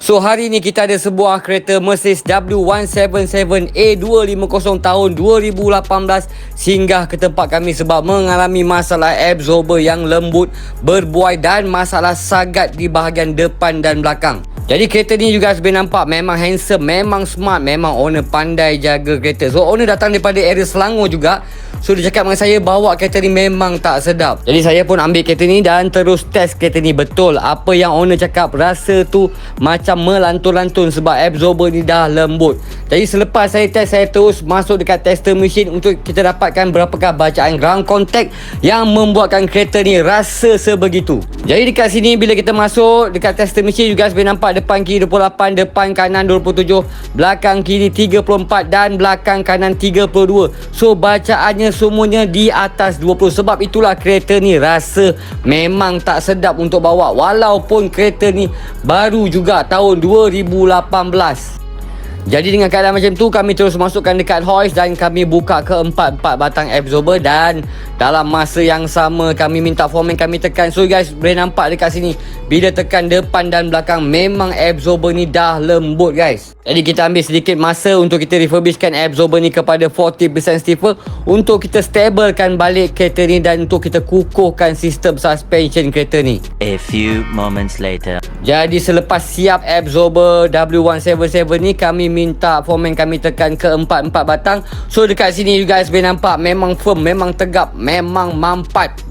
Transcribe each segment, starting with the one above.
So hari ni kita ada sebuah kereta Mercedes W177A250 tahun 2018 singgah ke tempat kami sebab mengalami masalah absorber yang lembut, berbuai dan masalah sagat di bahagian depan dan belakang. Jadi kereta ni juga sebenarnya nampak memang handsome, memang smart, memang owner pandai jaga kereta. So owner datang daripada area Selangor juga. So dia cakap dengan saya bawa kereta ni memang tak sedap. Jadi saya pun ambil kereta ni dan terus test kereta ni. Betul apa yang owner cakap, rasa tu macam melantun-lantun sebab absorber ni dah lembut. Jadi selepas saya test, saya terus masuk dekat tester mesin untuk kita dapatkan berapakah bacaan ground contact yang membuatkan kereta ni rasa sebegitu. Jadi dekat sini bila kita masuk dekat tester mesin, you guys boleh nampak depan kiri 28, depan kanan 27, belakang kiri 34 dan belakang kanan 32. So bacaannya semuanya di atas 20. Sebab itulah kereta ni rasa memang tak sedap untuk bawa walaupun kereta ni baru juga tahun 2018. Jadi dengan keadaan macam tu, kami terus masukkan dekat hoist dan kami buka ke 4 batang absorber dan dalam masa yang sama kami minta foreman kami tekan. So guys boleh nampak dekat sini bila tekan depan dan belakang memang absorber ni dah lembut guys. Jadi kita ambil sedikit masa untuk kita refurbishkan absorber ni kepada 40% stiffer untuk kita stablekan balik kereta ni dan untuk kita kukuhkan sistem suspension kereta ni. A few moments later. Jadi selepas siap absorber W177 ni, kami minta foreman kami tekan ke 4 batang. So dekat sini you guys boleh nampak memang firm, memang tegap, memang mampat.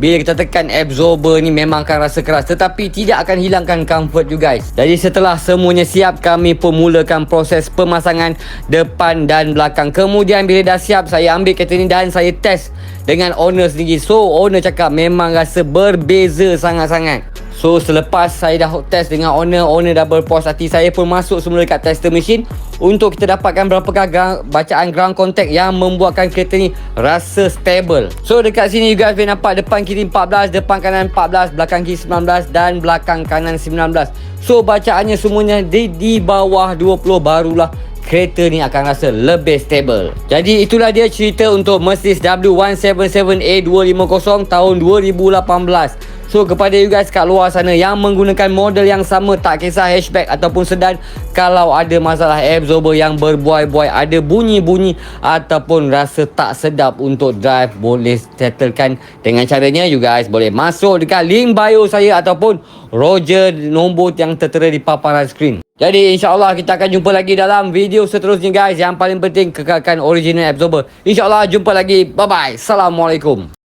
Bila kita tekan absorber ni memang akan rasa keras, tetapi tidak akan hilangkan comfort you guys. Jadi setelah semuanya siap, kami pun mulakan proses pemasangan depan dan belakang. Kemudian bila dah siap, saya ambil kereta ni dan saya test dengan owner sendiri. So owner cakap memang rasa berbeza sangat-sangat. So selepas saya dah test dengan owner dah berpuas hati, saya pun masuk semula dekat tester mesin untuk kita dapatkan berapakah bacaan ground contact yang membuatkan kereta ni rasa stable. So dekat sini you guys boleh nampak depan kiri 14, depan kanan 14, belakang kiri 19 dan belakang kanan 19. So bacaannya semuanya di bawah 20, barulah kereta ni akan rasa lebih stable. Jadi itulah dia cerita untuk Mercedes W177A250 tahun 2018. So kepada you guys kat luar sana yang menggunakan model yang sama, tak kisah hatchback ataupun sedan, kalau ada masalah absorber yang berbuai-buai, ada bunyi-bunyi ataupun rasa tak sedap untuk drive, boleh settlekan dengan caranya. You guys boleh masuk dekat link bio saya ataupun Roger nombor yang tertera di paparan skrin. Jadi insyaAllah kita akan jumpa lagi dalam video seterusnya guys. Yang paling penting kekalkan original absorber. InsyaAllah jumpa lagi. Bye bye. Assalamualaikum.